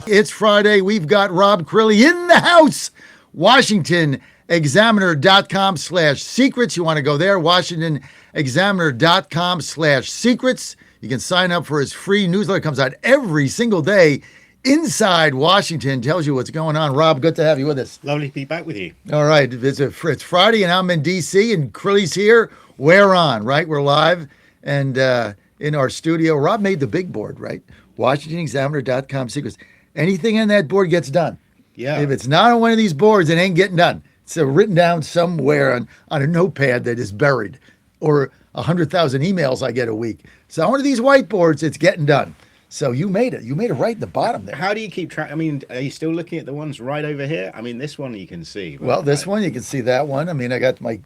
It's Friday. We've got Rob Crilly in the house. WashingtonExaminer.com/secrets. You want to go there, WashingtonExaminer.com/secrets. You can sign up for his free newsletter. It comes out every single day. Inside Washington tells you what's going on. Rob, good to have you with us. Lovely to be back with you. All right. It's Friday, and I'm in D.C., and Crilly's here. We're on, right? We're live and in our studio. Rob made the big board, right? WashingtonExaminer.com/secrets. Anything on that board gets done. Yeah. If it's not on one of these boards, it ain't getting done. It's written down somewhere on a notepad that is buried, or 100,000 emails I get a week. So on one of these whiteboards, it's getting done. So you made it. You made it right in the bottom there. How do you keep track? I mean, are you still looking at the ones right over here? I mean, this one you can see. Well, this one, you can see that one. I mean, I got my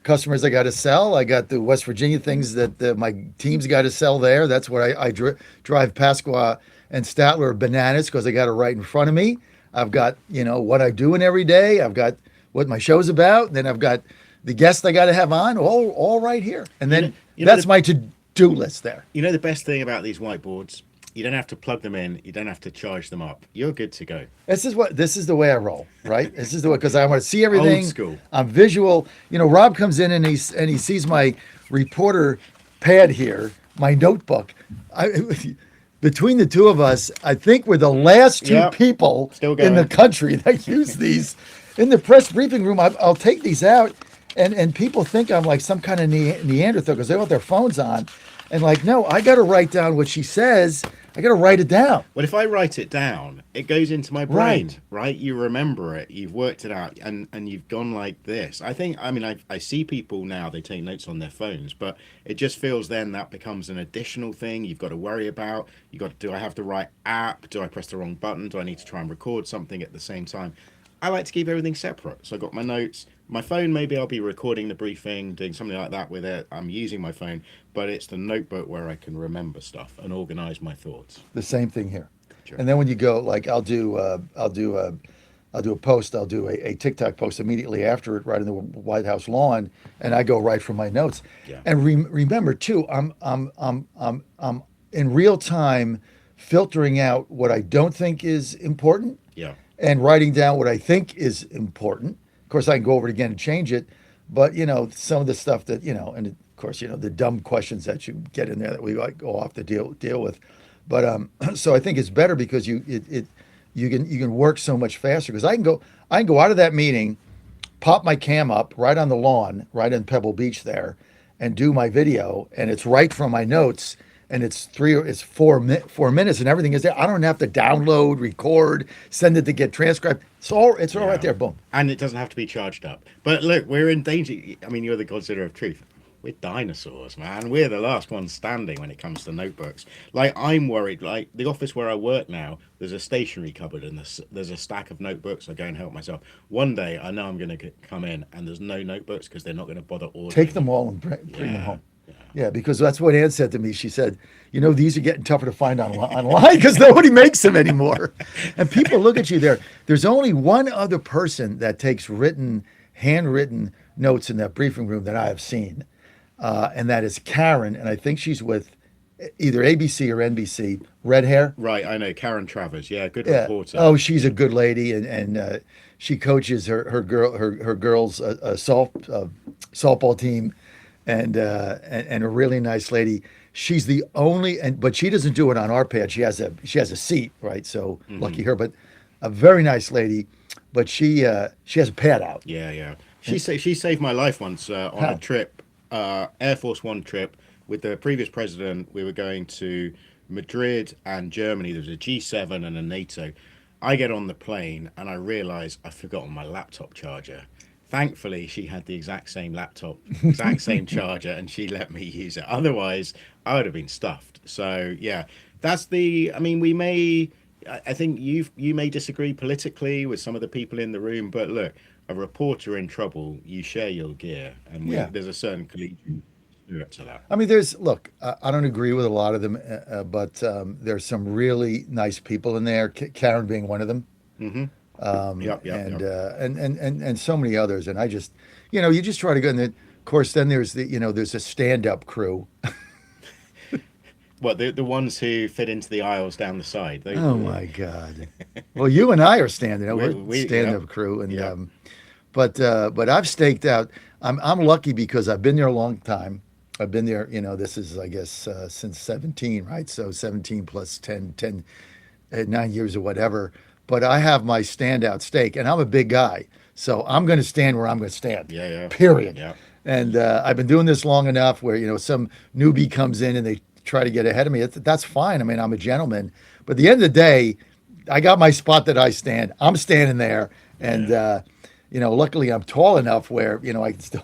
customers I got to sell. I got the West Virginia things that my team's got to sell there. That's what I drive Pasqua and Statler bananas because I got it right in front of me. I've got, what I'm doing every day. I've got what my show's about. Then I've got the guests I got to have on all right here. And then that's my to-do list there. You know the best thing about these whiteboards? You don't have to plug them in. You don't have to charge them up. You're good to go. This is the way I roll, right? This is the way, because I want to see everything. Old school. I'm visual. Rob comes in and he sees my reporter pad here, my notebook. Between the two of us, I think we're the last two people in the country that use these. In the press briefing room, I'll take these out, and people think I'm like some kind of Neanderthal because they want their phones on. And no, I got to write down what she says. I got to write it down. Well, if I write it down, it goes into my brain, right? You remember it, you've worked it out, and you've gone like this. I see people now, they take notes on their phones, but it just feels then that becomes an additional thing you've got to worry about. Do I have the right app? Do I press the wrong button? Do I need to try and record something at the same time? I like to keep everything separate. So I got my notes. My phone, maybe I'll be recording the briefing, doing something like that with it. I'm using my phone, but it's the notebook where I can remember stuff and organize my thoughts. The same thing here. Sure. And then when you go, I'll do a post. I'll do a TikTok post immediately after it, right in the White House lawn, and I go right from my notes. Yeah. And remember too, I'm in real time filtering out what I don't think is important. Yeah. And writing down what I think is important. Of course, I can go over it again and change it, but some of the stuff that and of course the dumb questions that you get in there that we go off to deal with. But so I think it's better because you can work so much faster because I can go out of that meeting, pop my cam up right on the lawn, right in Pebble Beach there, and do my video, and it's right from my notes. And it's 4 minutes and everything is there. I don't have to download, record, send it to get transcribed. It's all right there. Boom. And it doesn't have to be charged up. But look, we're in danger. I mean, you're the Godzilla of truth. We're dinosaurs, man. We're the last ones standing when it comes to notebooks. I'm worried. The office where I work now, there's a stationery cupboard and there's a stack of notebooks. I go and help myself. One day, I know I'm going to come in and there's no notebooks because they're not going to bother ordering. Take them all and bring them home. Yeah, because that's what Ann said to me. She said, these are getting tougher to find online because nobody makes them anymore. And people look at you there. There's only one other person that takes handwritten notes in that briefing room that I have seen, and that is Karen. And I think she's with either ABC or NBC. Red hair. Right, I know. Karen Travers. Yeah, good reporter. Oh, she's a good lady, and she coaches her girls' softball team. And a really nice lady. She's the only, but she doesn't do it on our pad. She has a seat, right? So lucky her. But a very nice lady, but she has a pad out. Yeah. She saved my life once on a trip, Air Force One trip with the previous president. We were going to Madrid and Germany. There was a G7 and a NATO. I get on the plane and I realize I've forgotten my laptop charger. Thankfully, she had the exact same laptop, exact same charger, and she let me use it. Otherwise, I would have been stuffed. So, yeah, I think you may disagree politically with some of the people in the room, but look, a reporter in trouble, you share your gear, and there's a certain collegiate spirit to that. I mean, I don't agree with a lot of them, but there's some really nice people in there, Karen being one of them. Mm-hmm. And so many others, and I just, you just try to go. And then, of course, then there's there's a stand-up crew. What, the ones who fit into the aisles down the side? Oh my God. Well, you and I are standing up. We're Yep, stand-up crew, and yep. but I've staked out. I'm lucky because I've been there a long time. I've been there. This is I guess since 17, right? So 17 plus 10, 9 years or whatever. But I have my standout stake, and I'm a big guy, so I'm going to stand where I'm going to stand. Yeah, yeah. Period. Yeah. And I've been doing this long enough where some newbie comes in and they try to get ahead of me. That's fine. I mean, I'm a gentleman. But at the end of the day, I got my spot that I stand. I'm standing there, and luckily I'm tall enough where I can still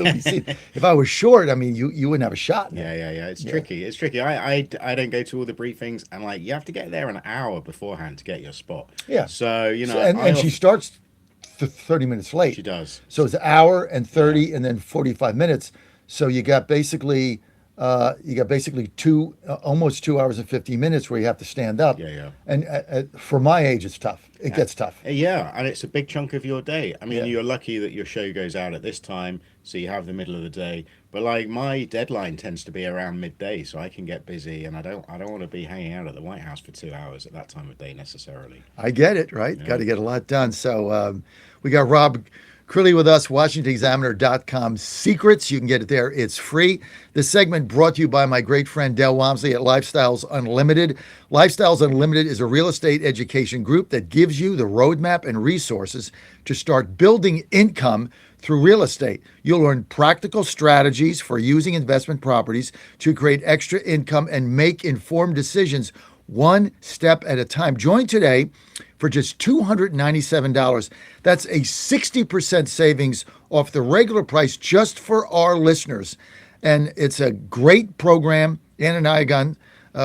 be seen. If I was short, I mean, you wouldn't have a shot in it. Yeah. It's tricky. It's tricky. I don't go to all the briefings, and like you have to get there an hour beforehand to get your spot. Yeah. So And she starts 30 minutes late. she does. So it's an hour and 30 and then 45 minutes. So you got basically almost 2 hours and 50 minutes where you have to stand up. Yeah. And for my age, it's tough. It gets tough. Yeah, and it's a big chunk of your day. I mean, Yeah. you're lucky that your show goes out at this time, so you have the middle of the day. But like my deadline tends to be around midday, so I can get busy, and I don't want to be hanging out at the White House for 2 hours at that time of day necessarily. I get it, right? Got to get a lot done. So we got Rob Crilly with us, WashingtonExaminer.com secrets. You can get it there. It's free. This segment brought to you by my great friend Del Walmsley at Lifestyles Unlimited. Lifestyles Unlimited is a real estate education group that gives you the roadmap and resources to start building income through real estate. You'll learn practical strategies for using investment properties to create extra income and make informed decisions one step at a time. Join today for just $297. That's a 60% savings off the regular price just for our listeners. And it's a great program. Ann and I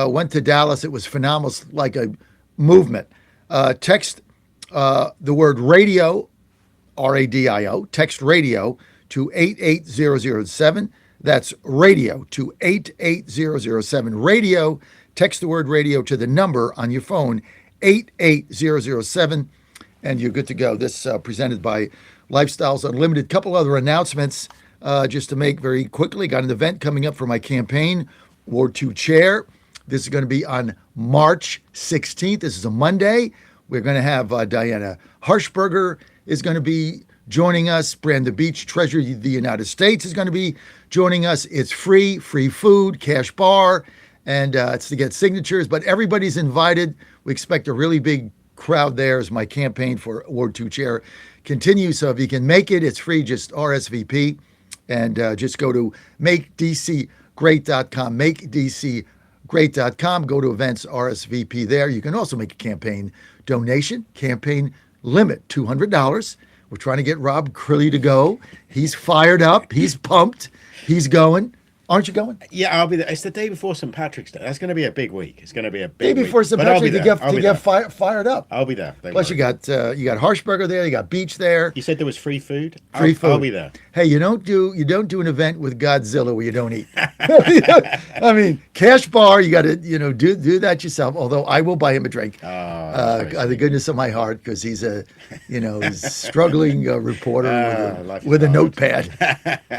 went to Dallas. It was phenomenal. It's like a movement. Text the word radio, RADIO, text radio to 88007. That's radio to 88007. Radio, text the word radio to the number on your phone, 88007, and you're good to go. This presented by Lifestyles Unlimited. Couple other announcements just to make very quickly. Got an event coming up for my campaign, Ward 2 Chair. This is going to be on March 16th. This is a Monday. We're going to have Diana Harshberger is going to be joining us. Brandon Beach, Treasurer of the United States, is going to be joining us. It's free food, cash bar, and it's to get signatures, but everybody's invited. We expect a really big crowd there as my campaign for Ward 2 Chair continues. So if you can make it, it's free. Just RSVP and just go to makedccgreat.com, makedccgreat.com. Go to events, RSVP there. You can also make a campaign donation. Campaign limit, $200. We're trying to get Rob Crilly to go. He's fired up. He's pumped. He's going. Aren't you going? Yeah, I'll be there. It's the day before St. Patrick's Day. That's going to be a big week. It's going to be a Day big before week. St. But I'll be Patrick there. to get fired up. I'll be there. Don't Plus, worry. you got Harshberger there. You got Beach there. You said there was free food? Free food. I'll be there. Hey, you don't do an event with Godzilla where you don't eat. I mean, cash bar. You got to do that yourself. Although I will buy him a drink. Out of the goodness of my heart, because he's a he's struggling reporter with a notepad.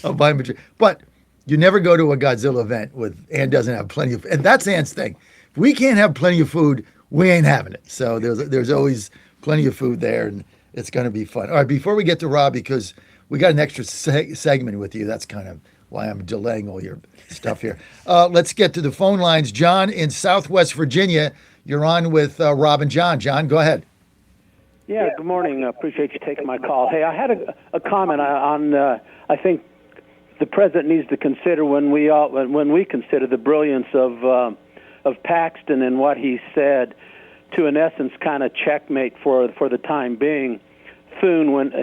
I'll buy him a drink. But you never go to a Godzilla event with Ann doesn't have plenty of, and that's Ann's thing. If we can't have plenty of food, we ain't having it. So there's always plenty of food there, and it's going to be fun. All right, before we get to Rob, because we got an extra segment with you, that's kind of why I'm delaying all your stuff here. Let's get to the phone lines. John in Southwest Virginia, you're on with Rob and John. John, go ahead. Yeah, good morning. I appreciate you taking my call. Hey, I had a comment on I think the president needs to consider when we consider the brilliance of Paxton and what he said to, in essence, kind of checkmate for the time being Thune and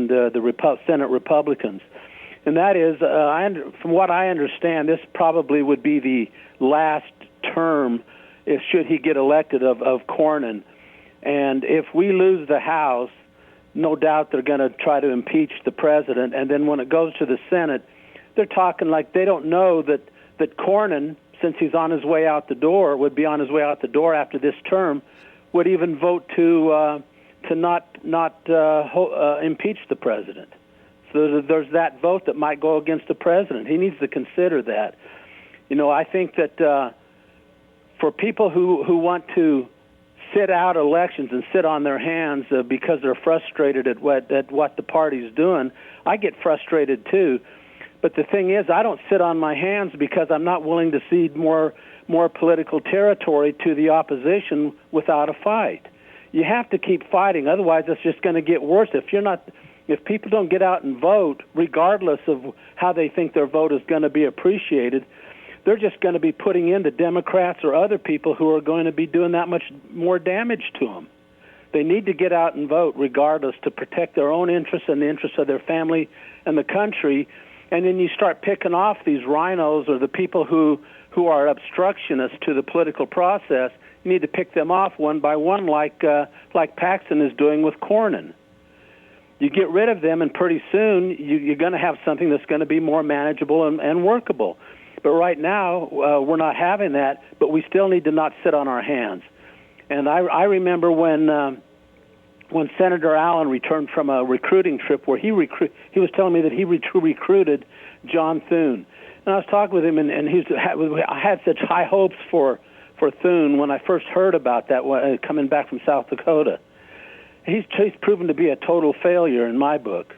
the Senate Republicans, and that is, from what I understand, this probably would be the last term, should he get elected, of Cornyn, and if we lose the House, no doubt they're going to try to impeach the president. And then when it goes to the Senate, they're talking like they don't know that Cornyn, since he's on his way out the door, would be on his way out the door after this term, would even vote to not impeach the president. So there's that vote that might go against the president. He needs to consider that. I think that for people who want to sit out elections and sit on their hands because they're frustrated at what the party's doing, I get frustrated too. But the thing is, I don't sit on my hands because I'm not willing to cede more political territory to the opposition without a fight. You have to keep fighting, otherwise it's just going to get worse. If people don't get out and vote, regardless of how they think their vote is going to be appreciated, they're just going to be putting in the Democrats or other people who are going to be doing that much more damage to them. They need to get out and vote regardless to protect their own interests and the interests of their family and the country. And then you start picking off these rhinos or the people who are obstructionists to the political process. You need to pick them off one by one like Paxton is doing with Cornyn. You get rid of them, and pretty soon you're going to have something that's going to be more manageable and workable. But right now, we're not having that, but we still need to not sit on our hands. And I remember when Senator Allen returned from a recruiting trip where he was telling me that he recruited John Thune. And I was talking with him, and I had such high hopes for Thune when I first heard about that coming back from South Dakota. He's proven to be a total failure in my book.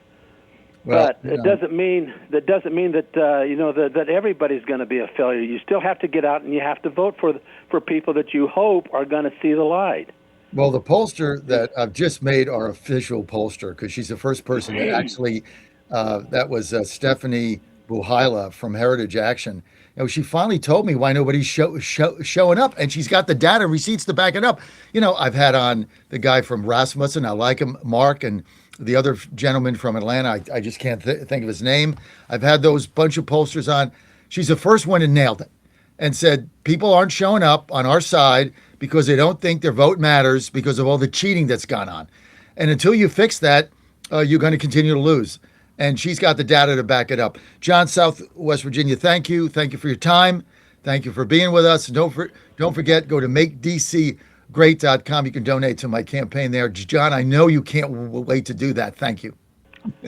Well, but it doesn't mean that that everybody's going to be a failure. You still have to get out and you have to vote for people that you hope are going to see the light. Well, the pollster that I've just made our official pollster, because she's the first person that actually, that was Stephanie Buhaila from Heritage Action. She finally told me why nobody's showing up, and she's got the data and receipts to back it up. I've had on the guy from Rasmussen. I like him, Mark, and the other gentleman from Atlanta. I just can't think of his name. I've had those bunch of pollsters on. She's the first one who nailed it and said people aren't showing up on our side because they don't think their vote matters because of all the cheating that's gone on. And until you fix that, you're going to continue to lose. And she's got the data to back it up. John, South West Virginia, thank you. Thank you for your time. Thank you for being with us. Don't forget, go to MakeDCGreat.com. You can donate to my campaign there. John, I know you can't wait to do that. Thank you.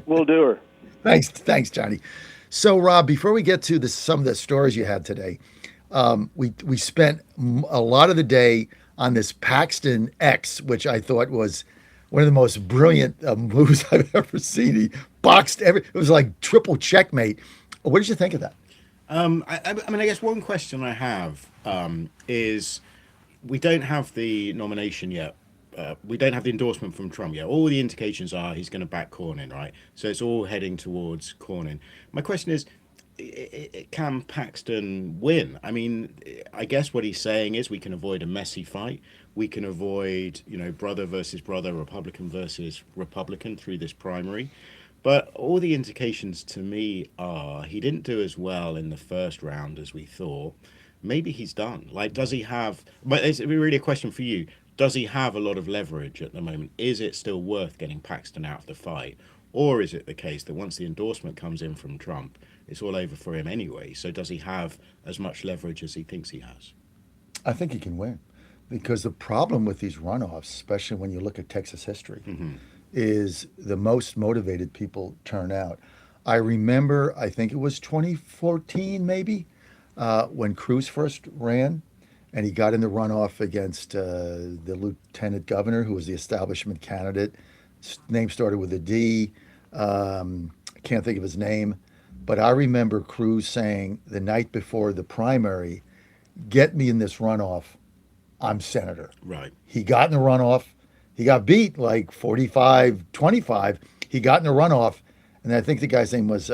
We'll do her. Thanks, Johnny. So, Rob, before we get to some of the stories you had today, we spent a lot of the day on this Paxton X, which I thought was one of the most brilliant moves I've ever seen. He boxed it was like triple checkmate. What did you think of that? I guess one question I have is we don't have the nomination yet. We don't have the endorsement from Trump yet. All the indications are he's going to back Cornyn, right? So it's all heading towards Cornyn. My question is, can Paxton win? I mean, I guess what he's saying is we can avoid a messy fight. We can avoid, brother versus brother, Republican versus Republican through this primary. But all the indications to me are he didn't do as well in the first round as we thought. Maybe he's done. Like, does he have... But it's really a question for you. Does he have a lot of leverage at the moment? Is it still worth getting Paxton out of the fight? Or is it the case that once the endorsement comes in from Trump, it's all over for him anyway? So does he have as much leverage as he thinks he has? I think he can win. Because the problem with these runoffs, especially when you look at Texas history, is the most motivated people turn out. I remember, I think it was 2014 maybe, when Cruz first ran, and he got in the runoff against the lieutenant governor, who was the establishment candidate. His name started with a D. I can't think of his name. But I remember Cruz saying the night before the primary, get me in this runoff, I'm senator. Right. He got in the runoff. He got beat like 45-25. He got in the runoff, and I think the guy's name was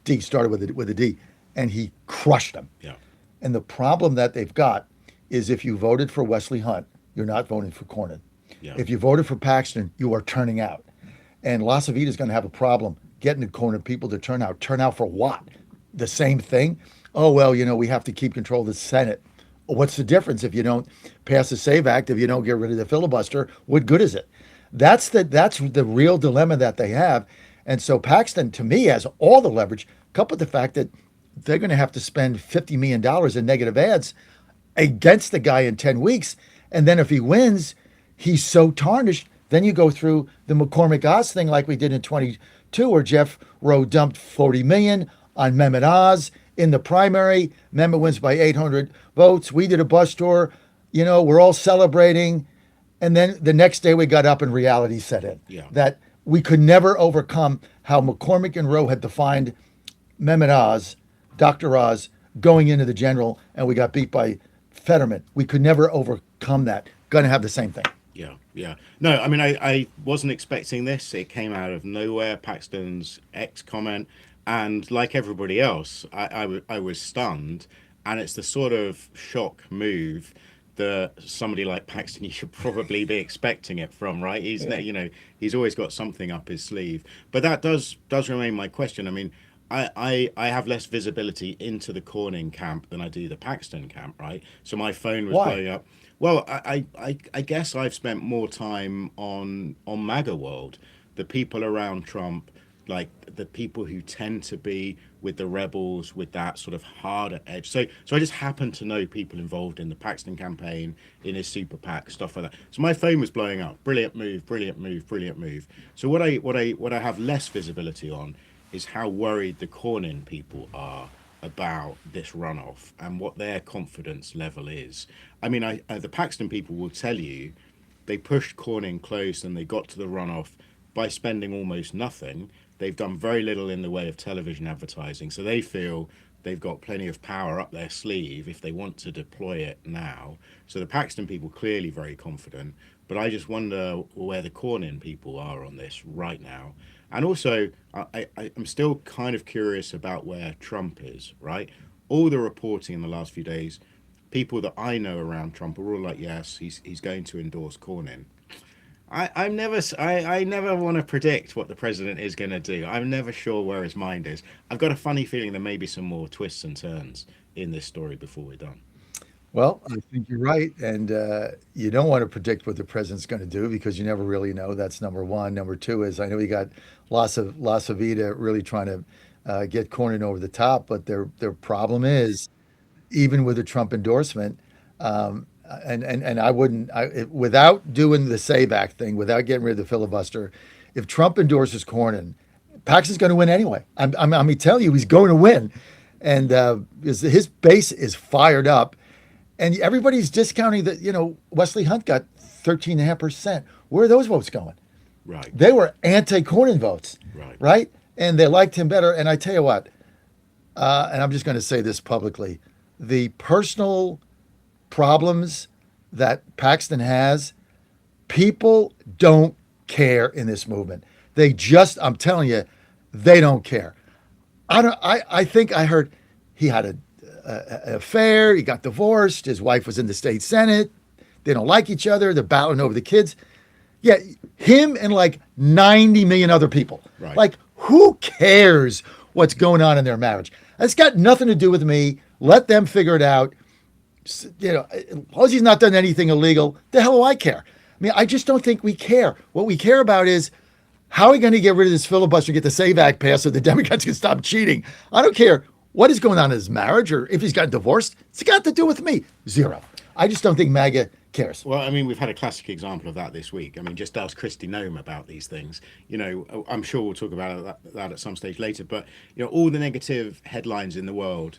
D, started with a D, and he crushed him. Yeah. And the problem that they've got is if you voted for Wesley Hunt, you're not voting for Cornyn. Yeah. If you voted for Paxton, you are turning out. And Las Vegas is going to have a problem getting the Cornyn people to turn out. Turn out for what? The same thing? Oh, well, we have to keep control of the Senate. What's the difference if you don't pass the SAVE Act, if you don't get rid of the filibuster? What good is it? That's the real dilemma that they have. And so Paxton, to me, has all the leverage, coupled with the fact that they're going to have to spend $50 million in negative ads against the guy in 10 weeks. And then if he wins, he's so tarnished. Then you go through the McCormick Oz thing like we did in 22, where Jeff Rowe dumped $40 million on Mehmet Oz. in the primary. Amendment wins by 800 votes. We did a bus tour. We're all celebrating. And then the next day we got up and reality set in. Yeah. That we could never overcome how McCormick and Roe had defined Mehmet Oz, Dr. Oz, going into the general, and we got beat by Fetterman. We could never overcome that. Going to have the same thing. Yeah, yeah. No, I mean, I wasn't expecting this. It came out of nowhere, Paxton's X comment. And like everybody else, I was stunned. And it's the sort of shock move that somebody like Paxton, you should probably be expecting it from, right? He's, he's always got something up his sleeve. But that does remain my question. I mean, I have less visibility into the Cornyn camp than I do the Paxton camp, right? So my phone was blowing up. Well, I guess I've spent more time on MAGA world, the people around Trump, like the people who tend to be with the rebels, with that sort of harder edge. So I just happen to know people involved in the Paxton campaign, in his super PAC, stuff like that. So my phone was blowing up. Brilliant move, brilliant move, brilliant move. So what I have less visibility on is how worried the Cornyn people are about this runoff and what their confidence level is. I mean, the Paxton people will tell you they pushed Cornyn close and they got to the runoff by spending almost nothing. They've done very little in the way of television advertising, so they feel they've got plenty of power up their sleeve if they want to deploy it now. So the Paxton people clearly very confident, but I just wonder where the Cornyn people are on this right now. And also, I'm still kind of curious about where Trump is, right? All the reporting in the last few days, people that I know around Trump are all like, yes, he's going to endorse Cornyn. I never want to predict what the president is going to do. I'm never sure where his mind is. I've got a funny feeling there may be some more twists and turns in this story before we're done. Well, I think you're right. And you don't want to predict what the president's going to do because you never really know. That's number one. Number two is I know you got La Vida really trying to get Cornyn over the top, but their problem is even with the Trump endorsement, and I wouldn't, without doing the SAVE Act thing, without getting rid of the filibuster, if Trump endorses Cornyn, Paxton's going to win anyway. I'm telling you, he's going to win. And his base is fired up. And everybody's discounting that, Wesley Hunt got 13.5%. Where are those votes going? Right. They were anti-Cornyn votes. Right. And they liked him better. And I tell you what, and I'm just going to say this publicly, the personal problems that Paxton has, people don't care in this movement. They just, I'm telling you, they don't care. I think I heard he had an affair, he got divorced, his wife was in the state senate, they don't like each other, they're battling over the kids. Yeah, him and like 90 million other people. Right. Like, who cares what's going on in their marriage? It's got nothing to do with me. Let them figure it out. As long as he's not done anything illegal, the hell do I care? I mean, I just don't think we care. What we care about is how are we going to get rid of this filibuster, get the SAVE Act passed so the Democrats can stop cheating? I don't care what is going on in his marriage or if he's got divorced. It's got to do with me. Zero. I just don't think MAGA cares. Well, I mean, we've had a classic example of that this week. I mean, just ask Kristi Noem about these things. I'm sure we'll talk about that at some stage later. But, all the negative headlines in the world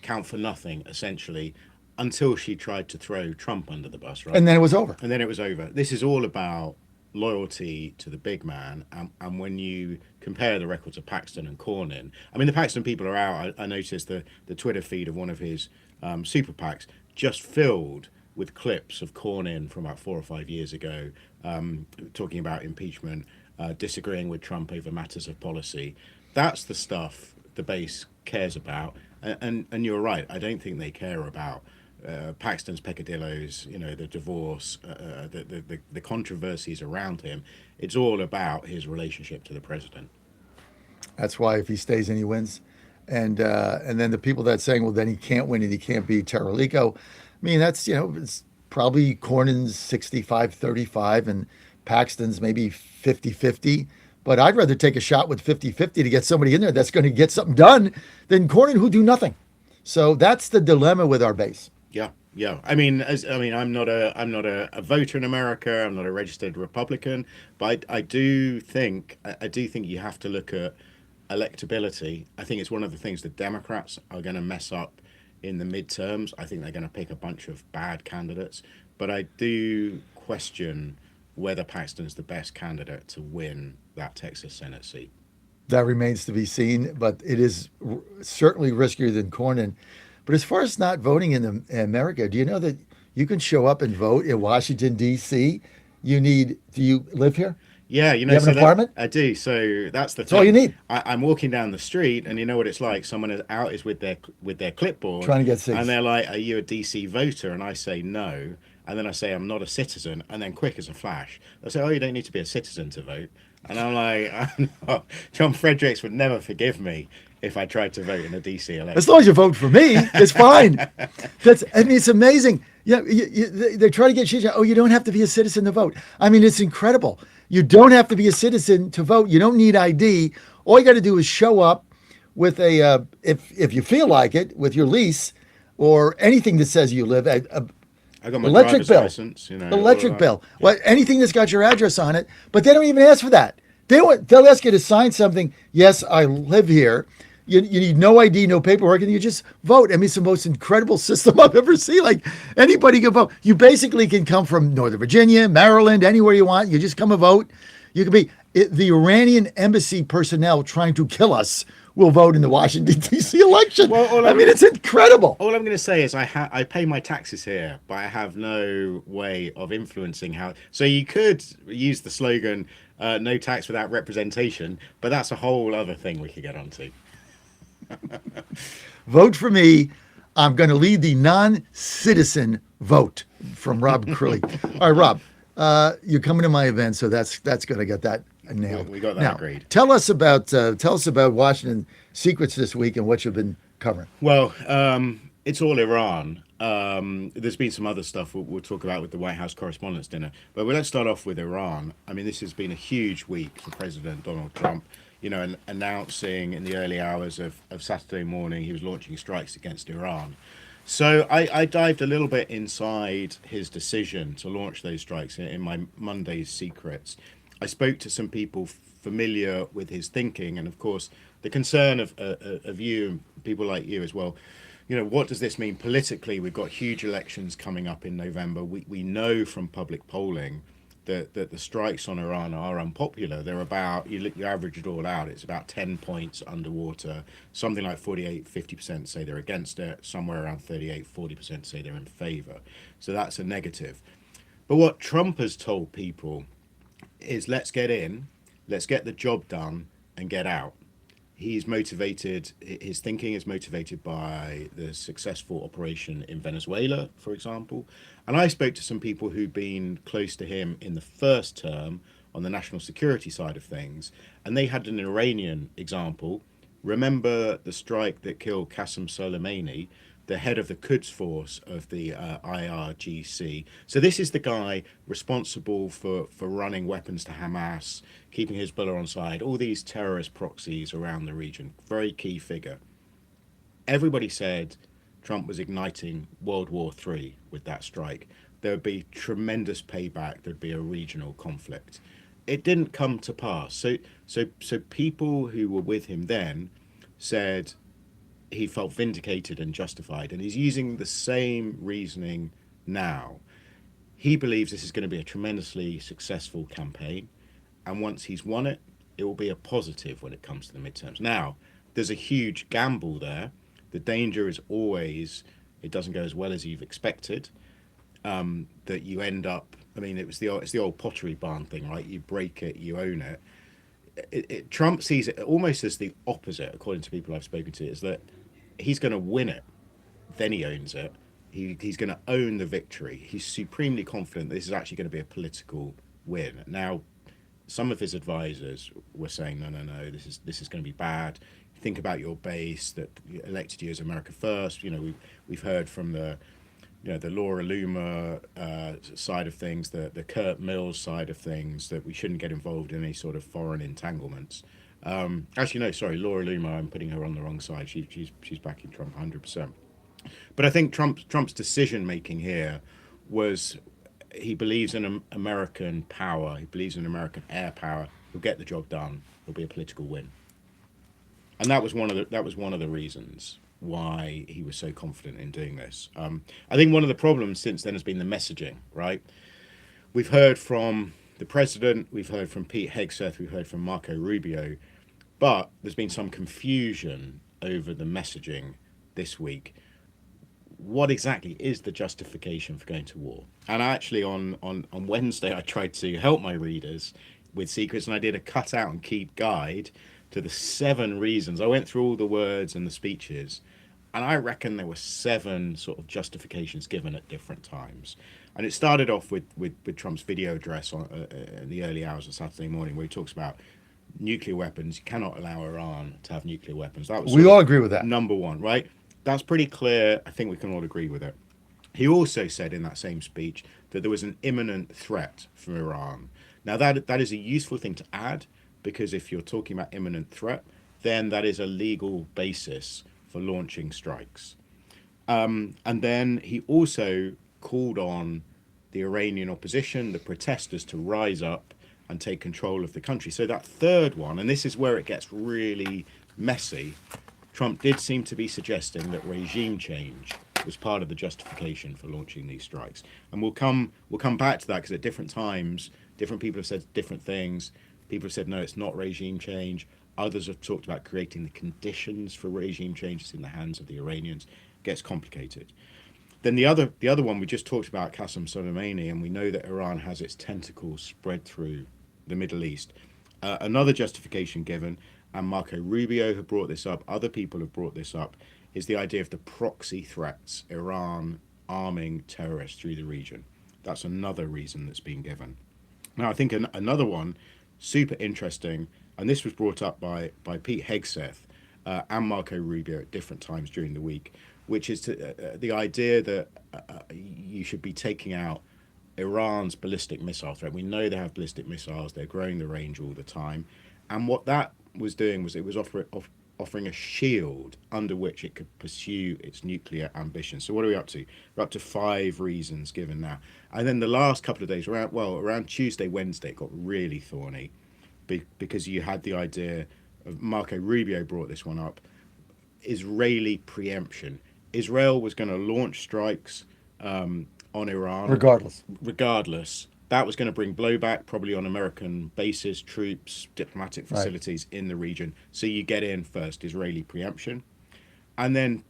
count for nothing, essentially, until she tried to throw Trump under the bus, right? And then it was over. And then it was over. This is all about loyalty to the big man. And when you compare the records of Paxton and Cornyn, I mean, the Paxton people are out. I noticed the Twitter feed of one of his super PACs just filled with clips of Cornyn from about 4 or 5 years ago, talking about impeachment, disagreeing with Trump over matters of policy. That's the stuff the base cares about. And you're right. I don't think they care about Paxton's peccadillos, the divorce, the controversies around him. It's all about his relationship to the president. That's why if he stays in, he wins. And then the people that saying, well, then he can't win and he can't beat Terralico. I mean, that's, it's probably Cornyn's 65-35 and Paxton's maybe 50-50. But I'd rather take a shot with 50-50 to get somebody in there that's going to get something done than Cornyn who do nothing. So that's the dilemma with our base. Yeah. I mean, I'm not a voter in America. I'm not a registered Republican, but I do think you have to look at electability, I think it's one of the things the Democrats are going to mess up in the midterms. I think they're going to pick a bunch of bad candidates, but I do question whether Paxton's the best candidate to win that Texas Senate seat. That remains to be seen, but it is certainly riskier than Cornyn. But as far as not voting in America, do you know that you can show up and vote in Washington, D.C.? Do you live here? Yeah, You have an apartment? I do. So that's the That's thing. all you need. I'm walking down the street, and you know what it's like. Someone is with their clipboard, Trying to get seats. and they're like, "Are you a DC voter?" And I say no, and then I say I'm not a citizen, and then quick as a flash, they say, "Oh, you don't need to be a citizen to vote." And I'm like, I'm not. John Fredericks would never forgive me if I tried to vote in a DC election. As long as you vote for me, it's fine. It's amazing. Yeah, they try to get you. Oh, you don't have to be a citizen to vote. I mean, it's incredible. You don't have to be a citizen to vote. You don't need ID. All you got to do is show up with if you feel like it, with your lease or anything that says you live. I got my Electric driver's bill, license, electric all bill. that. Well, anything that's got your address on it. But they don't even ask for that. They'll ask you to sign something. Yes, I live here. You need no ID, no paperwork, and you just vote. I mean, it's the most incredible system I've ever seen. Like, anybody can vote. You basically can come from Northern Virginia, Maryland, anywhere you want. You just come and vote. You can be the Iranian embassy personnel trying to kill us will vote in the Washington D.C. election. Well, I mean, it's incredible. All I'm going to say is I pay my taxes here, but I have no way of influencing how. So you could use the slogan "No tax without representation," but that's a whole other thing we could get onto. Vote for me. I'm going to lead the non-citizen vote from Rob Crilly. All right, Rob, you're coming to my event, so that's going to get that nailed. We got that now, agreed. Tell us about Washington secrets this week and what you've been covering. Well, it's all Iran. There's been some other stuff we'll talk about with the White House Correspondents' Dinner, but let's start off with Iran. I mean, this has been a huge week for President Donald Trump. Announcing in the early hours of Saturday morning he was launching strikes against Iran. So I dived a little bit inside his decision to launch those strikes in my Monday's Secrets. I spoke to some people familiar with his thinking, and of course the concern of you and people like you as well. What does this mean politically? We've got huge elections coming up in November. We know from public polling that the strikes on Iran are unpopular. They're about, you average it all out, it's about 10 points underwater. Something like 48-50% say they're against it. Somewhere around 38-40% say they're in favor. So that's a negative. But what Trump has told people is let's get in, let's get the job done and get out. He's motivated, his thinking is motivated by the successful operation in Venezuela, for example. And I spoke to some people who'd been close to him in the first term on the national security side of things. And they had an Iranian example. Remember the strike that killed Qasem Soleimani, the head of the Quds force of the IRGC. So this is the guy responsible for running weapons to Hamas, keeping Hezbollah on side, all these terrorist proxies around the region. Very key figure. Everybody said Trump was igniting World War III with that strike. There would be tremendous payback. There'd be a regional conflict. It didn't come to pass. So people who were with him then said he felt vindicated and justified, and he's using the same reasoning now. He believes this is going to be a tremendously successful campaign, and once he's won it, it will be a positive when it comes to the midterms. Now, there's a huge gamble there. The danger is always it doesn't go as well as you've expected, that you end up, I mean, it's the old Pottery Barn thing, right? You break it, you own it. Trump sees it almost as the opposite, according to people I've spoken to, is that he's going to win it, then he owns it. He's going to own the victory. He's supremely confident that this is actually going to be a political win. Now, some of his advisors were saying, no, this is going to be bad. Think about your base that elected you as America First. We've heard from the Laura Loomer side of things, the Kurt Mills side of things, that we shouldn't get involved in any sort of foreign entanglements. Actually, no, sorry, Laura Loomer, I'm putting her on the wrong side. She's backing Trump 100%. But I think Trump's decision making here was he believes in American power. He believes in American air power. He'll get the job done. It'll be a political win. And that was one of the reasons why he was so confident in doing this. I think one of the problems since then has been the messaging, right? We've heard from the president, we've heard from Pete Hegseth, we've heard from Marco Rubio, but there's been some confusion over the messaging this week. What exactly is the justification for going to war? And actually on Wednesday, I tried to help my readers with secrets, and I did a cut out and keep guide to the 7 reasons. I went through all the words and the speeches, and I reckon there were 7 sort of justifications given at different times. And it started off with Trump's video address in the early hours of Saturday morning, where he talks about nuclear weapons. You cannot allow Iran to have nuclear weapons. That was We all agree with that. number one, right? That's pretty clear. I think we can all agree with it. He also said in that same speech that there was an imminent threat from Iran. Now, that is a useful thing to add, because if you're talking about imminent threat, then that is a legal basis for launching strikes. And then he also called on the Iranian opposition, the protesters, to rise up and take control of the country. So that third one, and this is where it gets really messy, Trump did seem to be suggesting that regime change was part of the justification for launching these strikes. And we'll come back to that, because at different times, different people have said different things. People have said, no, it's not regime change. Others have talked about creating the conditions for regime changes in the hands of the Iranians. It gets complicated. Then the other one we just talked about, Qasem Soleimani, and we know that Iran has its tentacles spread through the Middle East. Another justification given, and Marco Rubio have brought this up, other people have brought this up, is the idea of the proxy threats, Iran arming terrorists through the region. That's another reason that's been given. Now, I think another one, super interesting, and this was brought up by Pete Hegseth and Marco Rubio at different times during the week, which is the idea that you should be taking out Iran's ballistic missile threat. We know they have ballistic missiles. They're growing the range all the time. And what that was doing was it was offering a shield under which it could pursue its nuclear ambitions. So what are we up to? We're up to 5 reasons given now. And then the last couple of days, around Tuesday, Wednesday, it got really thorny, because you had the idea of, Marco Rubio brought this one up, Israeli preemption. Israel was going to launch strikes on Iran. Regardless. That was going to bring blowback, probably on American bases, troops, diplomatic facilities in the region. So you get in first, Israeli preemption. And then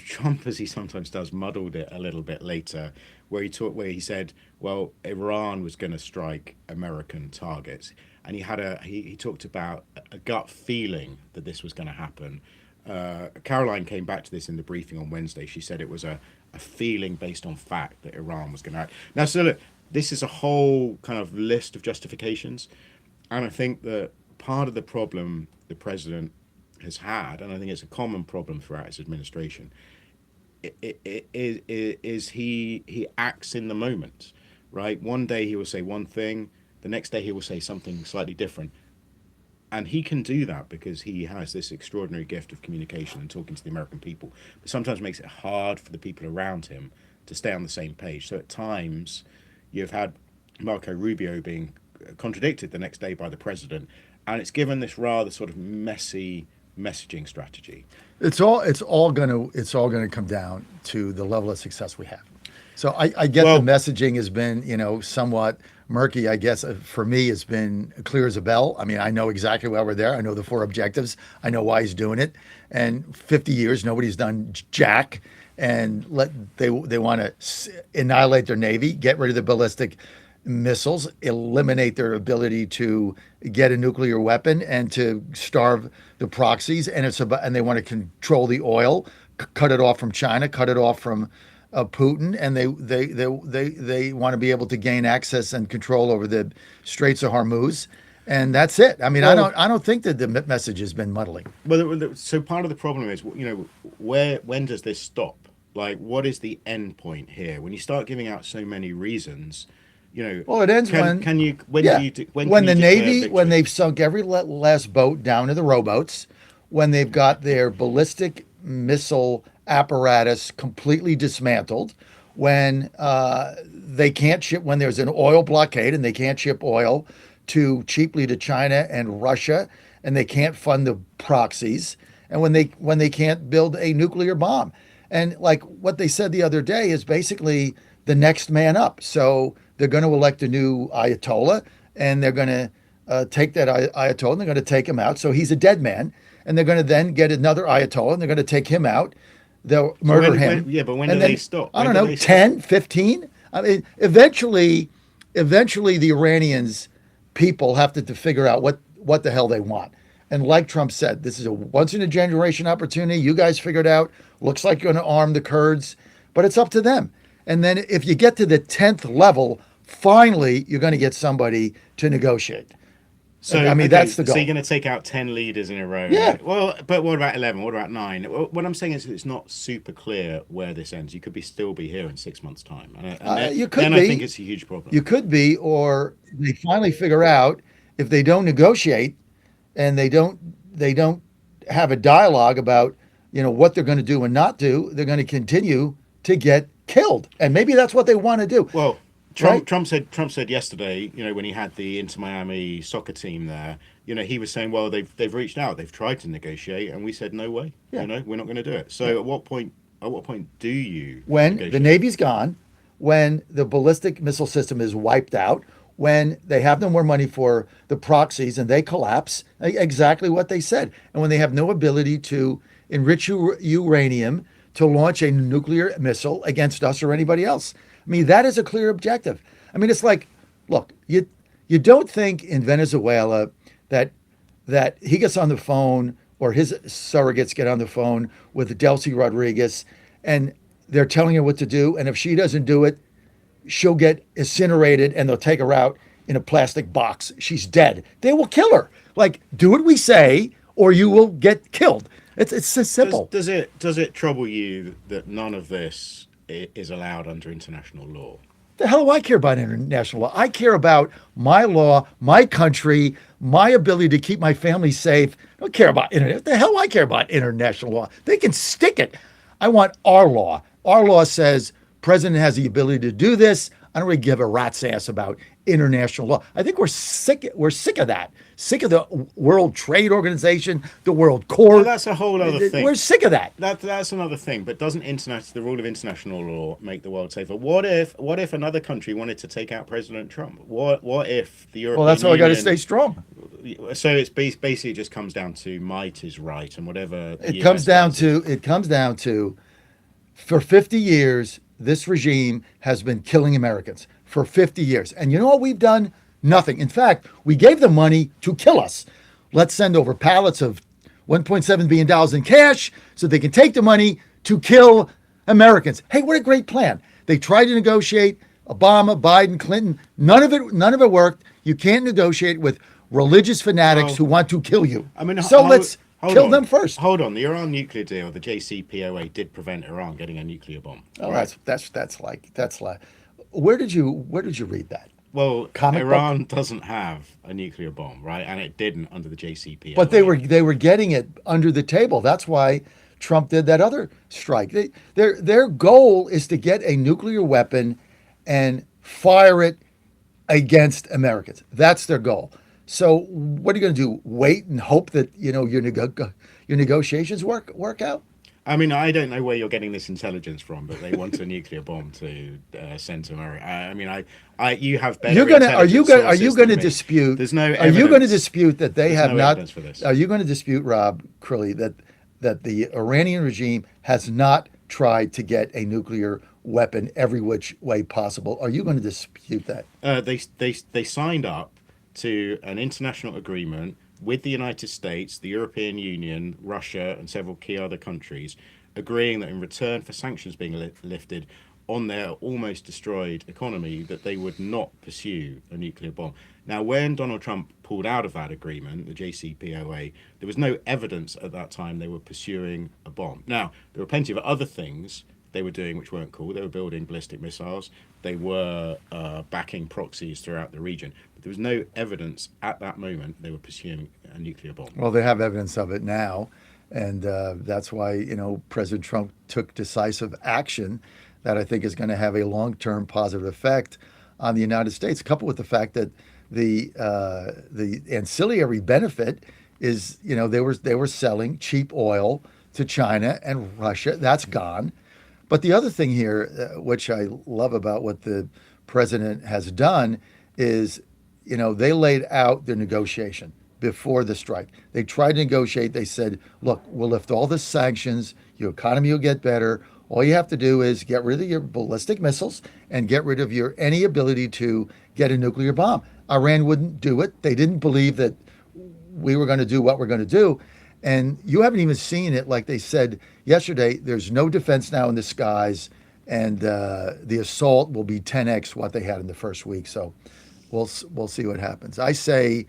Trump, as he sometimes does, muddled it a little bit later, where he said, well, Iran was going to strike American targets. And he talked about a gut feeling that this was going to happen. Caroline came back to this in the briefing on Wednesday. She said it was a feeling based on fact that Iran was going to act. Now, so look, this is a whole kind of list of justifications. And I think that part of the problem the president has had, and I think it's a common problem throughout his administration, is he acts in the moment, right? One day he will say one thing, the next day he will say something slightly different. And he can do that because he has this extraordinary gift of communication and talking to the American people. But sometimes it makes it hard for the people around him to stay on the same page. So at times, you've had Marco Rubio being contradicted the next day by the president, and it's given this rather sort of messy messaging strategy. It's all gonna come down to the level of success we have. So I get the messaging has been, somewhat murky. I guess for me, it's been clear as a bell. I mean, I know exactly why we're there. I know the 4 objectives. I know why he's doing it. And 50 years, nobody's done jack. And they want to annihilate their Navy, get rid of the ballistic missiles, eliminate their ability to get a nuclear weapon, and to starve the proxies. And and they want to control the oil, cut it off from China, cut it off from Putin, and they want to be able to gain access and control over the Straits of Hormuz, and that's it. I mean, I don't think that the message has been muddling. Well, so part of the problem is, when does this stop? Like, what is the end point here? When you start giving out so many reasons, Well, it ends when the Navy, when they've sunk every last boat down to the rowboats, when they've got their ballistic missile apparatus completely dismantled, when they can't ship, when there's an oil blockade and they can't ship oil cheaply to China and Russia, and they can't fund the proxies, and when they can't build a nuclear bomb. And like what they said the other day is basically the next man up. So they're going to elect a new Ayatollah, and they're going to take that Ayatollah and they're going to take him out. So he's a dead man, and they're going to then get another Ayatollah and they're going to take him out. They'll murder him. Yeah, but when and do then, they stop? I When don't do know, they stop? 10, 15? I mean, eventually the Iranians people have to figure out what the hell they want. And like Trump said, this is a once in a generation opportunity. You guys figure it out. Looks like you're going to arm the Kurds, but it's up to them. And then if you get to the 10th level, finally you're going to get somebody to negotiate. So I mean, okay, that's the goal. So you're going to take out 10 leaders in a row. Yeah. Well, but what about 11? What about 9? Well, what I'm saying is it's not super clear where this ends. You could still be here in 6 months' time. And then, You could then be. I think it's a huge problem. You could be, or they finally figure out if they don't negotiate and they don't have a dialogue about what they're going to do and not do, they're going to continue to get killed. And maybe that's what they want to do. Well, Right? Trump said yesterday, when he had the Inter Miami soccer team there, he was saying, well, they've reached out, they've tried to negotiate, and we said no way. Yeah. We're not going to do it. So at what point do you When negotiate? the Navy's gone, when the ballistic missile system is wiped out, when they have no more money for the proxies and they collapse, exactly what they said, and when they have no ability to enrich uranium to launch a nuclear missile against us or anybody else. I mean, that is a clear objective. I mean, it's like, look, you don't think in Venezuela that he gets on the phone or his surrogates get on the phone with Delcy Rodriguez and they're telling her what to do, and if she doesn't do it, she'll get incinerated and they'll take her out in a plastic box. She's dead. They will kill her. Like, do what we say or you will get killed. It's so simple. Does it trouble you that none of this is allowed under international law? The hell do I care about international law? I care about my law, my country, my ability to keep my family safe. I don't care about internet. What the hell do I care about international law? They can stick it. I want our law. Our law says president has the ability to do this. I don't really give a rat's ass about international law. I think we're sick of that. Sick of the World Trade Organization, the World Court. Well, that's a whole other thing. We're sick of that. That's another thing. But doesn't the rule of international law make the world safer? What if another country wanted to take out President Trump? What if the European Well, that's why I got to Union- stay strong. So it's basically it just comes down to might is right and whatever. the It comes US down to for 50 years this regime has been killing Americans for 50 years. And you know what we've done? Nothing. In fact, we gave them money to kill us. Let's send over pallets of $1.7 billion in cash so they can take the money to kill Americans. Hey, what a great plan. They tried to negotiate, Obama, Biden, Clinton. None of it worked. You can't negotiate with religious fanatics who want to kill you. I mean, so let's kill them first. Hold on, the Iran nuclear deal, the JCPOA, did prevent Iran getting a nuclear bomb. Oh, that's like. Where did you read that? Well, Comic Iran doesn't have a nuclear bomb, right? And it didn't under the JCPOA. But they were getting it under the table. That's why Trump did that other strike. Their goal is to get a nuclear weapon and fire it against Americans. That's their goal. So what are you going to do? Wait and hope that your negotiations work out? I mean, I don't know where you're getting this intelligence from, but they want a nuclear bomb to send to America. I mean, you have better. Are you going to dispute? There's no. Are you going to dispute that they have no not? evidence for this. Are you going to dispute, Rob Crilly, that the Iranian regime has not tried to get a nuclear weapon every which way possible? Are you going to dispute that? They signed up to an international agreement with the United States, the European Union, Russia, and several key other countries, agreeing that in return for sanctions being lifted on their almost destroyed economy, that they would not pursue a nuclear bomb. Now, when Donald Trump pulled out of that agreement, the JCPOA, there was no evidence at that time they were pursuing a bomb. Now, there were plenty of other things they were doing which weren't cool. They were building ballistic missiles. They were backing proxies throughout the region. But there was no evidence at that moment they were pursuing a nuclear bomb. Well, they have evidence of it now, and that's why President Trump took decisive action that I think is going to have a long-term positive effect on the United States, coupled with the fact that the ancillary benefit is, they were selling cheap oil to China and Russia. That's gone. But the other thing here, which I love about what the president has done, is, they laid out their negotiation before the strike. They tried to negotiate. They said, look, we'll lift all the sanctions. Your economy will get better. All you have to do is get rid of your ballistic missiles and get rid of your any ability to get a nuclear bomb. Iran wouldn't do it. They didn't believe that we were going to do what we're going to do. And you haven't even seen it. Like they said yesterday, there's no defense now in the skies, and the assault will be 10x what they had in the first week. So we'll see what happens. I say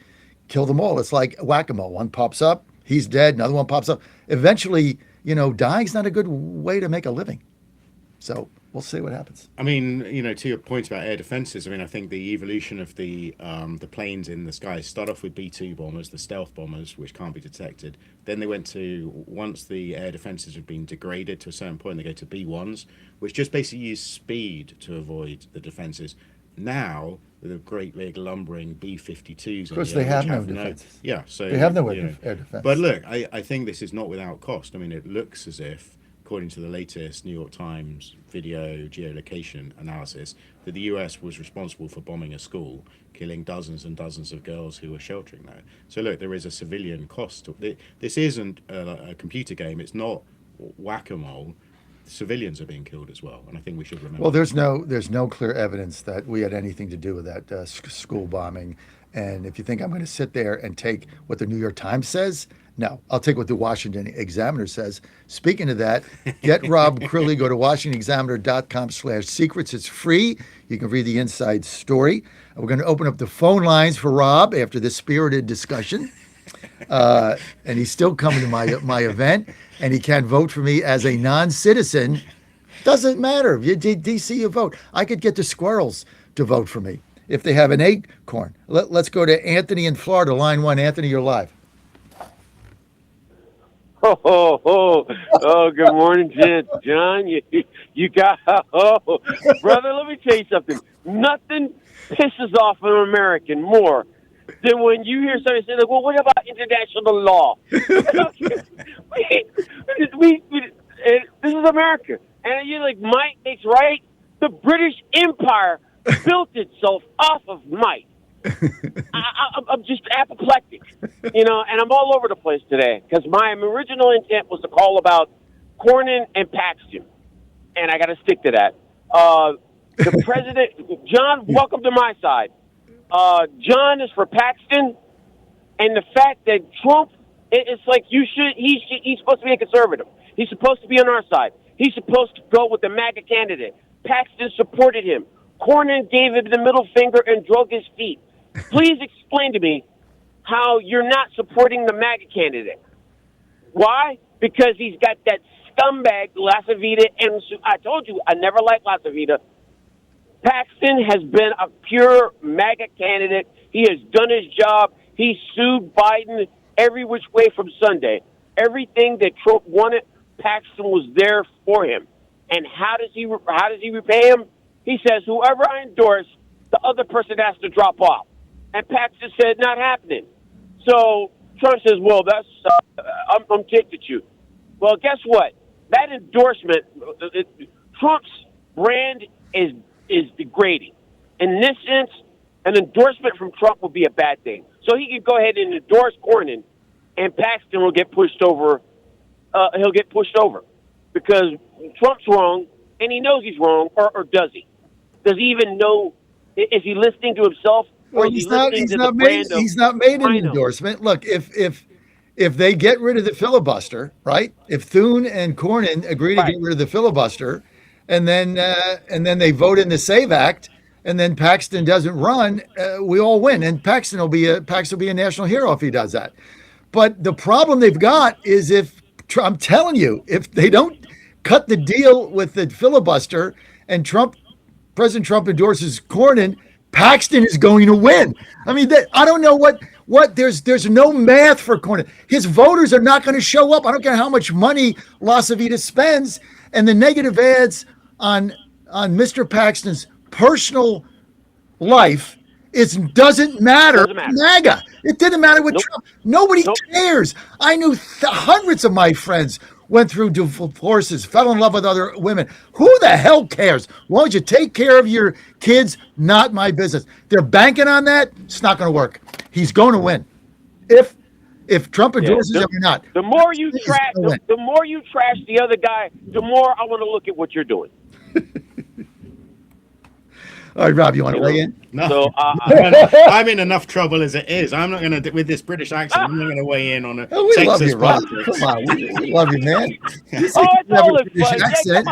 kill them all. It's like whack-a-mole. One pops up, he's dead. Another one pops up. Eventually, dying's not a good way to make a living. So we'll see what happens. I mean, to your point about air defenses, I mean, I think the evolution of the planes in the sky start off with B-2 bombers, the stealth bombers, which can't be detected. Then they went to, once the air defenses have been degraded to a certain point, they go to B-1s, which just basically use speed to avoid the defenses. Now, the great big lumbering B-52s. Of course, they have no defenses. Yeah, so they have no air defense. But look, I think this is not without cost. I mean, it looks as if, according to the latest New York Times video geolocation analysis, that the US was responsible for bombing a school, killing dozens and dozens of girls who were sheltering there. So look, there is a civilian cost. This isn't a computer game. It's not whack-a-mole. Civilians are being killed as well, and I think we should remember. Well, there's no clear evidence that we had anything to do with that school bombing. And if you think I'm going to sit there and take what the New York Times says, no, I'll take what the Washington Examiner says. Speaking of that, get Rob Crilly. Go to WashingtonExaminer.com/secrets. It's free. You can read the inside story. We're going to open up the phone lines for Rob after this spirited discussion. And he's still coming to my event, and he can't vote for me as a non-citizen. Doesn't matter. You DC, you vote. I could get the squirrels to vote for me if they have an acorn. Let's go to Anthony in Florida, line 1. Anthony, you're live. Oh, good morning, John. You got, brother, let me tell you something. Nothing pisses off an American more than when you hear somebody say, like, well, what about international law? This is America. And you're like, might makes right. The British Empire built itself off of might. I'm just apoplectic, and I'm all over the place today because my original intent was to call about Cornyn and Paxton, and I got to stick to that. The president, John, welcome to my side. John is for Paxton, and the fact that Trump, it's like he's supposed to be a conservative. He's supposed to be on our side. He's supposed to go with the MAGA candidate. Paxton supported him. Cornyn gave him the middle finger and drug his feet. Please explain to me how you're not supporting the MAGA candidate. Why? Because he's got that scumbag Lasavita, and I told you I never liked Lasavita. Paxton has been a pure MAGA candidate. He has done his job. He sued Biden every which way from Sunday. Everything that Trump wanted, Paxton was there for him. And how does he repay him? He says, whoever I endorse, the other person has to drop off. And Paxton said, not happening. So Trump says, well, that's I'm ticked at you. Well, guess what? That endorsement, Trump's brand is degrading. In this sense, an endorsement from Trump would be a bad thing. So he can go ahead and endorse Cornyn, and Paxton will get pushed over. He'll get pushed over because Trump's wrong, and he knows he's wrong, or does he? Does he even know? Is he listening to himself? Or He's not made an endorsement. Look, if they get rid of the filibuster, right? If Thune and Cornyn agree to get rid of the filibuster, and then they vote in the SAVE Act, and then Paxton doesn't run, we all win, and Paxton will be a national hero if he does that. But the problem they've got is I'm telling you, if they don't cut the deal with the filibuster and President Trump endorses Cornyn, Paxton is going to win. I mean, I don't know what there's no math for Cornyn. His voters are not going to show up. I don't care how much money Lasavita spends, and the negative ads on Mr. Paxton's personal life It doesn't matter. Doesn't matter. MAGA. It didn't matter with Nope. Trump. Nobody Nope. cares. I knew hundreds of my friends went through divorces, fell in love with other women. Who the hell cares? Why don't you take care of your kids? Not my business. They're banking on that. It's not going to work. He's going to win. If Trump endorses him or not. The more you He's trash, gonna win. the more you trash the other guy, the more I want to look at what you're doing. All right, Rob, you want to weigh in? No, So I'm in enough trouble as it is. I'm not going to, with this British accent, I'm not going to weigh in on a Oh, we love Texas you, Rob. politics. Come on, we love you, man. it's all in fun. Yeah, Accent.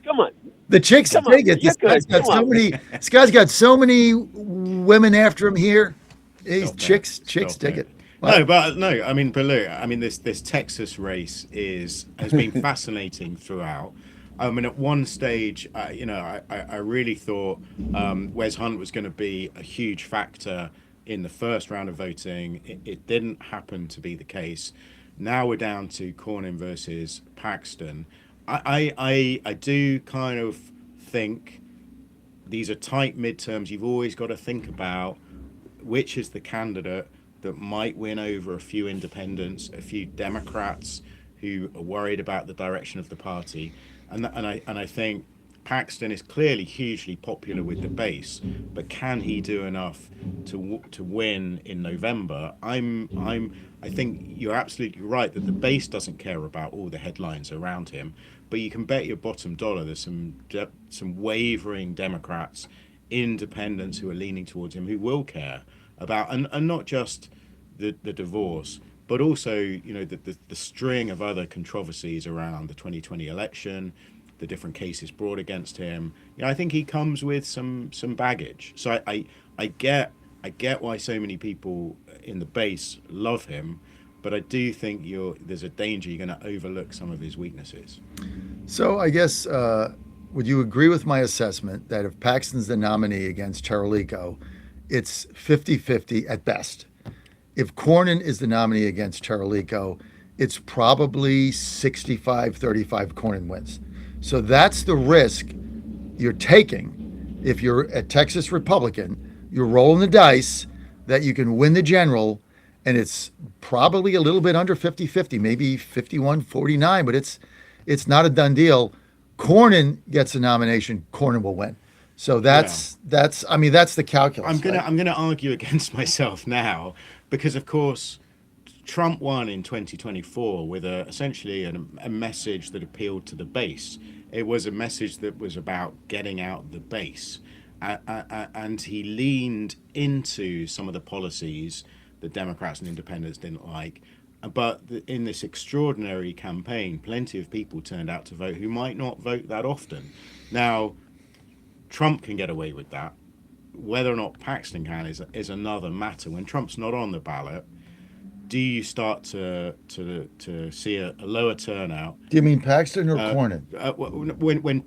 come on. The chicks Come on, dig it. you're This guy's good. got Come so on. many. This guy's got so many women after him here. These Stop chicks Stop dig it. No, I mean, but look, I mean, this Texas race has been fascinating throughout. I mean, at one stage, I really thought Wes Hunt was going to be a huge factor in the first round of voting. It didn't happen to be the case. Now we're down to Cornyn versus Paxton. I do kind of think these are tight midterms. You've always got to think about which is the candidate that might win over a few independents, a few Democrats who are worried about the direction of the party. And I think Paxton is clearly hugely popular with the base, but can he do enough to win in November? I think you're absolutely right that the base doesn't care about all the headlines around him, but you can bet your bottom dollar there's some wavering Democrats, independents who are leaning towards him who will care about and not just the divorce, but also the string of other controversies around the 2020 election, the different cases brought against him. I think he comes with some baggage. So I get why so many people in the base love him, but I do think there's a danger you're going to overlook some of his weaknesses. So I guess would you agree with my assessment that if Paxton's the nominee against Charolico, it's 50-50 at best? If Cornyn is the nominee against Charolico, it's probably 65-35 Cornyn wins. So that's the risk you're taking. If you're a Texas Republican, you're rolling the dice that you can win the general, and it's probably a little bit under 50-50, maybe 51-49, but it's not a done deal. Cornyn gets a nomination, Cornyn will win. So that's the calculus. I'm gonna argue against myself now, because of course Trump won in 2024 with essentially a message that appealed to the base. It was a message that was about getting out the base, and he leaned into some of the policies that Democrats and independents didn't like. But in this extraordinary campaign, plenty of people turned out to vote who might not vote that often. Now, Trump can get away with that. Whether or not Paxton can is another matter. When Trump's not on the ballot, do you start to see a lower turnout? Do you mean Paxton or Cornyn?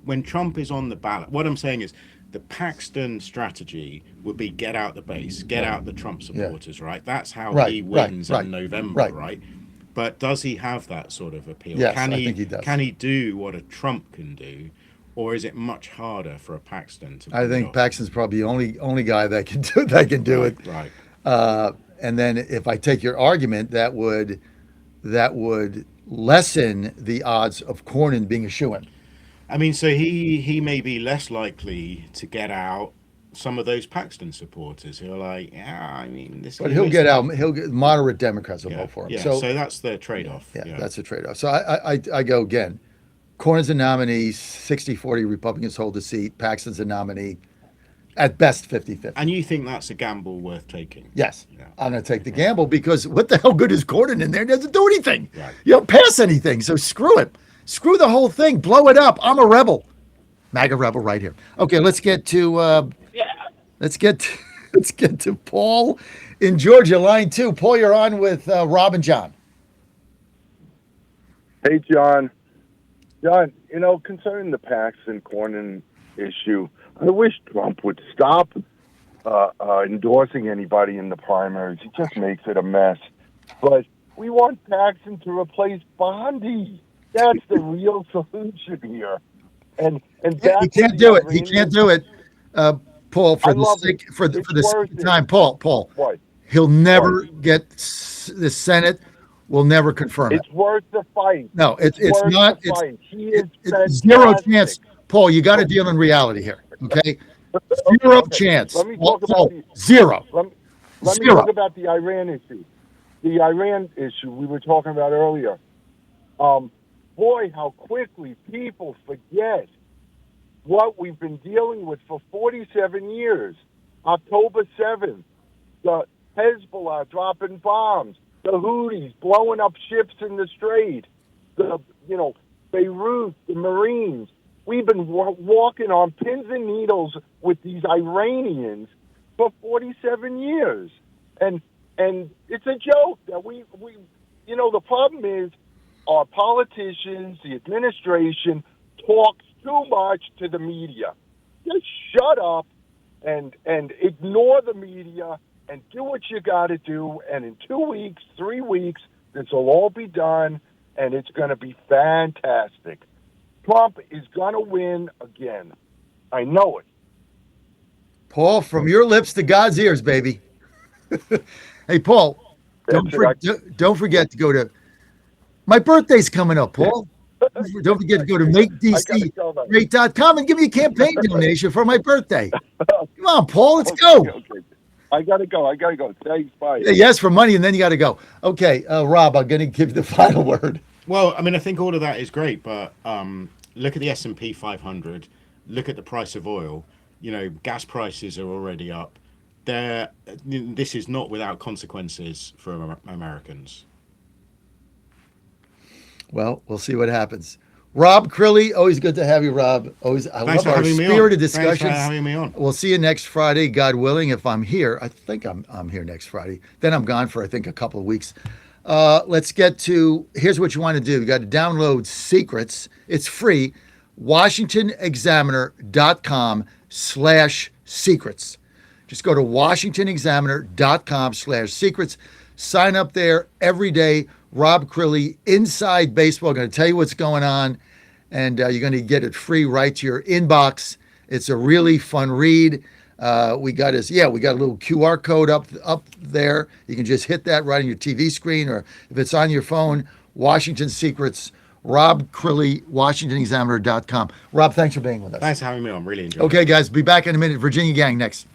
When Trump is on the ballot, what I'm saying is the Paxton strategy would be get out the base, get out the Trump supporters, right? That's how he wins in November, right? But does he have that sort of appeal? Yes, I think he does. Can he do what a Trump can do? Or is it much harder for a Paxton to? I think Paxton's probably the only guy that can do it. Right. And then if I take your argument, that would lessen the odds of Cornyn being a shoo-in. I mean, so he may be less likely to get out some of those Paxton supporters who are like, yeah, I mean, this. But he'll get out. He'll get moderate Democrats will vote for him. Yeah. So that's the trade-off. Yeah, that's a trade-off. So I go again. Cornyn's a nominee, 60-40 Republicans hold the seat. Paxton's a nominee, at best 50-50. And you think that's a gamble worth taking? Yes. Yeah. I'm going to take the gamble because what the hell good is Cornyn in there? He doesn't do anything. Right. You don't pass anything. So screw it. Screw the whole thing. Blow it up. I'm a rebel. MAGA rebel right here. Okay, let's get to let's get to Paul in Georgia, line 2. Paul, you're on with Rob and John. Hey, John. John, concerning the Paxton Cornyn issue, I wish Trump would stop endorsing anybody in the primaries. He just makes it a mess. But we want Paxton to replace Bondi. That's the real solution here. And He can't do it. He can't do it. Paul, for I the love sake it. for It's the sake worth of it. time, Paul, What? he'll never get the Senate. Will never confirm it. It's worth the fight. No, it's worth not. the fight. He It's is fantastic. zero chance. Paul, you got to deal in reality here. Okay, zero Okay. chance. Let me talk about Paul, the zero. let me Zero. talk about the Iran issue. The Iran issue we were talking about earlier. Boy, how quickly people forget what we've been dealing with for 47 years. October 7th, the Hezbollah dropping bombs, the Houthis blowing up ships in the Strait, Beirut, the Marines. We've been walking on pins and needles with these Iranians for 47 years. And it's a joke that we the problem is our politicians, the administration talks too much to the media. Just shut up and ignore the media and do what you got to do. And in 2 weeks, 3 weeks, this will all be done, and it's going to be fantastic. Trump is going to win again. I know it. Paul, from your lips to God's ears, baby. Hey, Paul, don't forget to go to my birthday's coming up, Paul. Don't forget to go to makedc.com and give me a campaign donation for my birthday. Come on, Paul, let's go. Okay. I gotta go. Thanks, bye. Yes, for money, and then you got to go. Okay, Rob, I'm going to give you the final word. Well, I mean, I think all of that is great, but look at the S&P 500. Look at the price of oil. Gas prices are already up. This is not without consequences for Americans. Well, we'll see what happens. Rob Crilly, always good to have you, Rob. I love our spirited discussions. Thanks for having me on. We'll see you next Friday, God willing. If I'm here, I think I'm here next Friday. Then I'm gone for I think a couple of weeks. Let's get to here's what you want to do. You got to download Secrets. It's free. WashingtonExaminer.com/secrets. Just go to WashingtonExaminer.com/secrets. Sign up there every day. Rob Crilly, Inside Baseball, going to tell you what's going on, and you're going to get it free right to your inbox. It's a really fun read. We got a little QR code up there. You can just hit that right on your TV screen, or if it's on your phone, Washington Secrets, Rob Crilly, WashingtonExaminer.com. Rob, thanks for being with us. Thanks for having me on. Really enjoyed it. Okay, guys, be back in a minute. Virginia Gang next.